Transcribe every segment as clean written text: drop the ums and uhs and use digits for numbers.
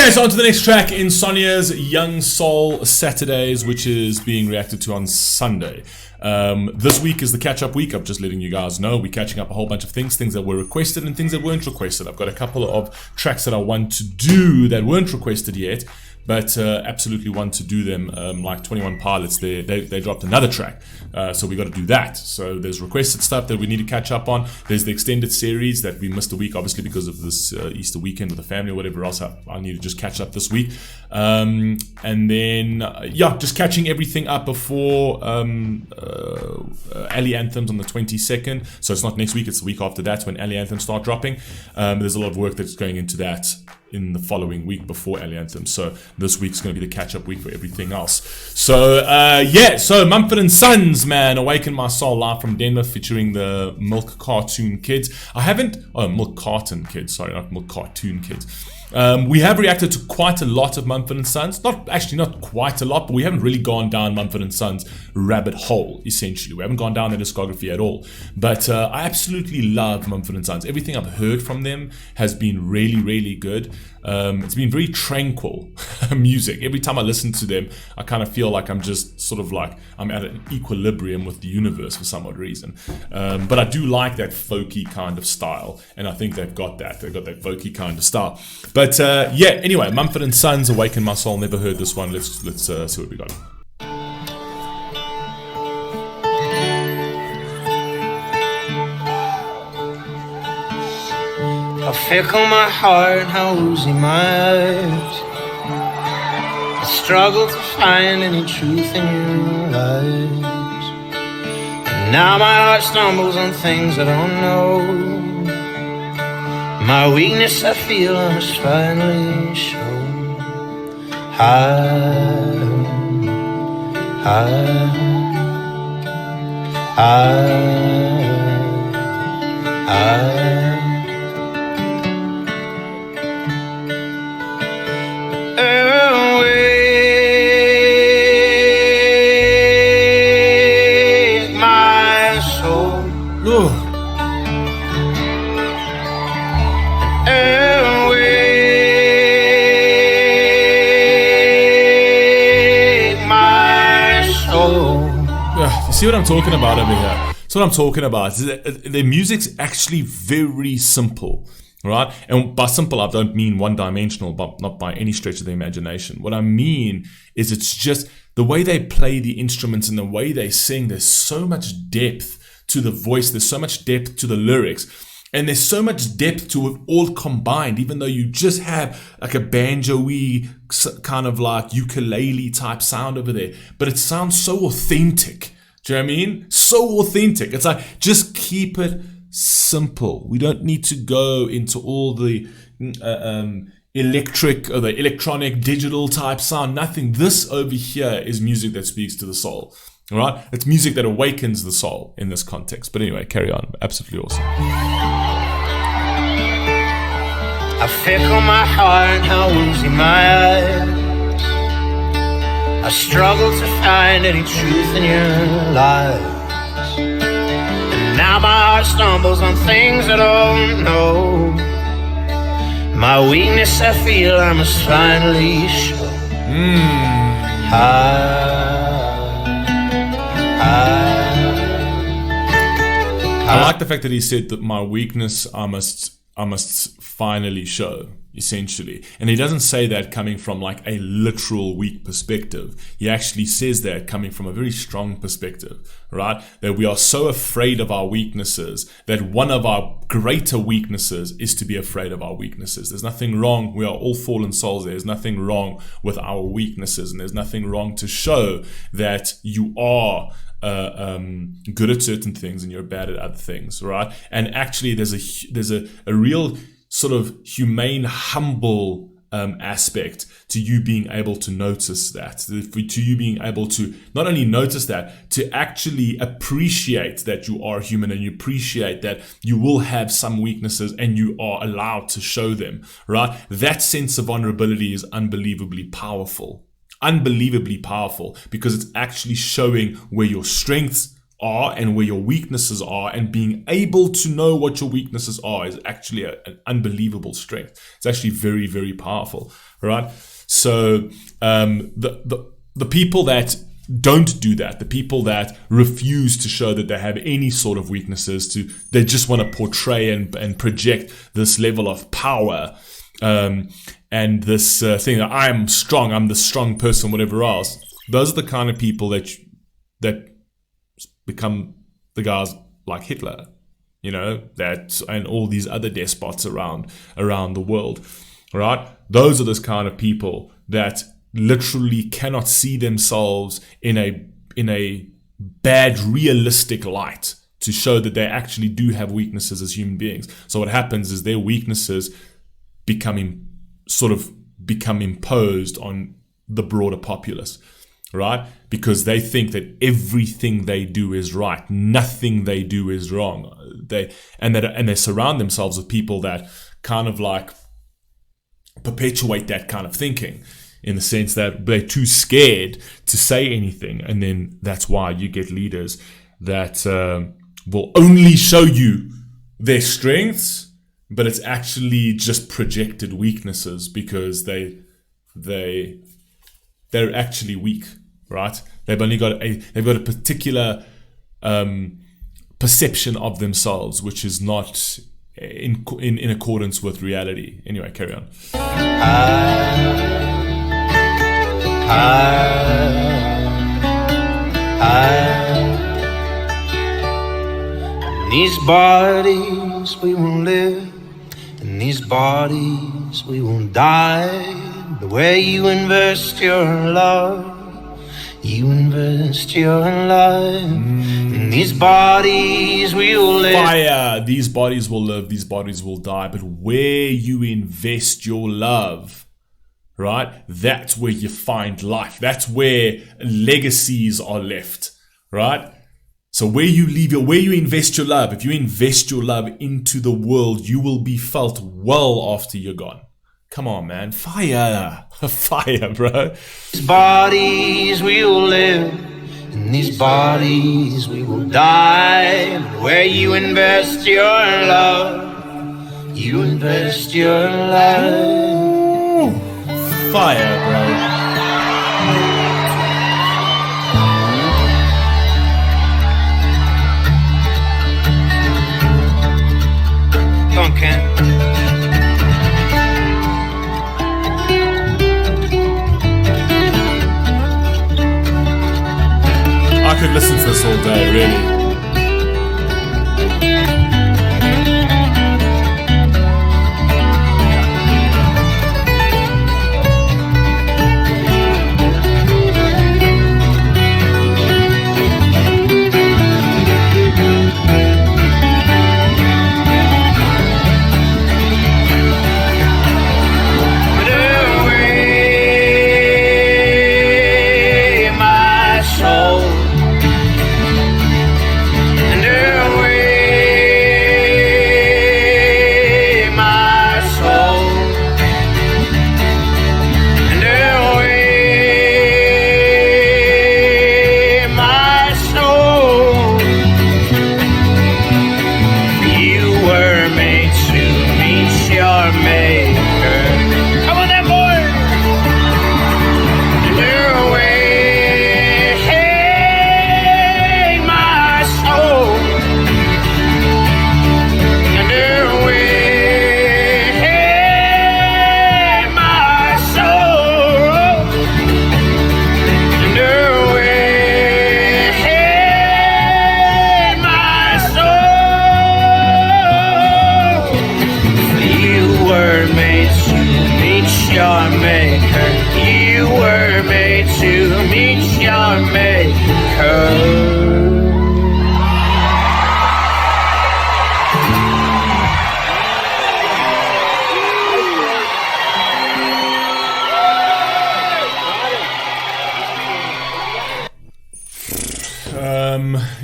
Okay, so on to the next track in Sonia's Young Soul Saturdays, which is being reacted to on Sunday. This week is the catch-up week. I'm just letting you guys know we're catching up a whole bunch of things that were requested and things that weren't requested. I've got a couple of tracks that I want to do that weren't requested yet, but absolutely want to do them. Like 21 Pilots, they dropped another track, so we got to do that. So there's requested stuff that we need to catch up on. There's the extended series that we missed a week, obviously because of this Easter weekend with the family or whatever else. I need to just catch up this week, and then just catching everything up before Ali Anthems on the 22nd. So it's not next week; it's the week after that when Ali Anthems start dropping. There's a lot of work that's going into that in the following week before Ali Anthem. So this week's going to be the catch-up week for everything else. So so Mumford & Sons, man, Awaken My Soul, live from Denver, featuring the Milk Cartoon Kids. Milk Carton Kids, sorry, not Milk Cartoon Kids. We have reacted to quite a lot of Mumford & Sons. Not quite a lot, but we haven't really gone down Mumford & Sons rabbit hole, essentially. We haven't gone down their discography at all. But I absolutely love Mumford & Sons. Everything I've heard from them has been really, really good. It's been very tranquil music. Every time I listen to them, I kind of feel like I'm just sort of like I'm at an equilibrium with the universe for some odd reason. But I do like that folky kind of style, and I think they've got that. They've got that folky kind of style. But anyway, Mumford & Sons, Awaken My Soul. Never heard this one. Let's see what we got. How fickle my heart, how woozy my eyes. I struggle to find any truth in your lies. And now my heart stumbles on things I don't know. My weakness I feel I must finally show. Awake my soul. Awake my soul. You see what I'm talking about over here? So what I'm talking about is that the music's actually very simple. Right? And by simple, I don't mean one-dimensional, but not by any stretch of the imagination. What I mean is it's just the way they play the instruments and the way they sing. There's so much depth to the voice. There's so much depth to the lyrics. And there's so much depth to it all combined, even though you just have like a banjo-y kind of like ukulele type sound over there. But it sounds so authentic. Do you know what I mean? So authentic. It's like, just keep it simple. We don't need to go into all the electric or the electronic digital type sound. Nothing. This over here is music that speaks to the soul. All right? It's music that awakens the soul in this context. But anyway, carry on. Absolutely awesome. I fickle my heart, how woozy my eyes. I struggle to find any truth in your lies. Now my heart stumbles on things I don't know. My weakness I feel I must finally show. I like the fact that he said that my weakness I must finally show, essentially. And he doesn't say that coming from like a literal weak perspective. He actually says that coming from a very strong perspective, right? That we are so afraid of our weaknesses that one of our greater weaknesses is to be afraid of our weaknesses. There's nothing wrong. We are all fallen souls. There's nothing wrong with our weaknesses, and there's nothing wrong to show that you are good at certain things and you're bad at other things, right? And actually there's a real sort of humane, humble aspect to you being able to notice that, to you being able to not only notice that, to actually appreciate that you are human, and you appreciate that you will have some weaknesses and you are allowed to show them, right? That sense of vulnerability is unbelievably powerful, because it's actually showing where your strengths are and where your weaknesses are, and being able to know what your weaknesses are is actually an unbelievable strength. It's actually very, very powerful, right? So the people that don't do that, the people that refuse to show that they have any sort of weaknesses, they just want to portray and project this level of power, and this thing that I'm strong, I'm the strong person, whatever else. Those are the kind of people that become the guys like Hitler, and all these other despots around the world, right? Those are those kind of people that literally cannot see themselves in a bad, realistic light to show that they actually do have weaknesses as human beings. So what happens is their weaknesses become imposed on the broader populace, right? Because they think that everything they do is right, nothing they do is wrong. They surround themselves with people that kind of like perpetuate that kind of thinking, in the sense that they're too scared to say anything. And then that's why you get leaders that will only show you their strengths, but it's actually just projected weaknesses, because they're actually weak, right? They've got a particular perception of themselves, which is not in accordance with reality. Anyway, carry on. In these bodies we will live, in these bodies we will die. The way you invest your love, you invest your life. In these bodies we will live. Fire! These bodies will live, these bodies will die. But where you invest your love, right? That's where you find life. That's where legacies are left, right? So where you invest your love, if you invest your love into the world, you will be felt well after you're gone. Come on, man. Fire. Fire, bro. These bodies we will live, in these bodies we will die. Where you invest your love, you invest your life. Fire, bro. Come on, Ken. I could listen to this all day, really.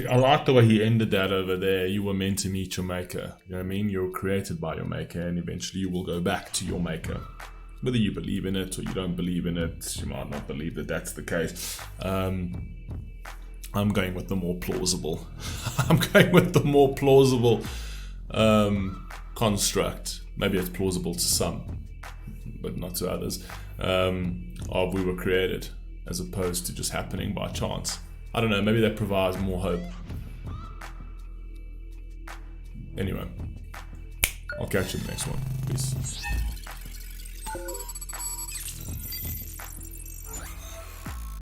I like the way he ended that over there. You were meant to meet your maker. You know what I mean? You're created by your maker, and eventually you will go back to your maker. Whether you believe in it or you don't believe in it, you might not believe that that's the case. I'm going with the more plausible. I'm going with the more plausible construct. Maybe it's plausible to some, but not to others. Of we were created, as opposed to just happening by chance. I don't know. Maybe that provides more hope. Anyway, I'll catch you in the next one. Peace.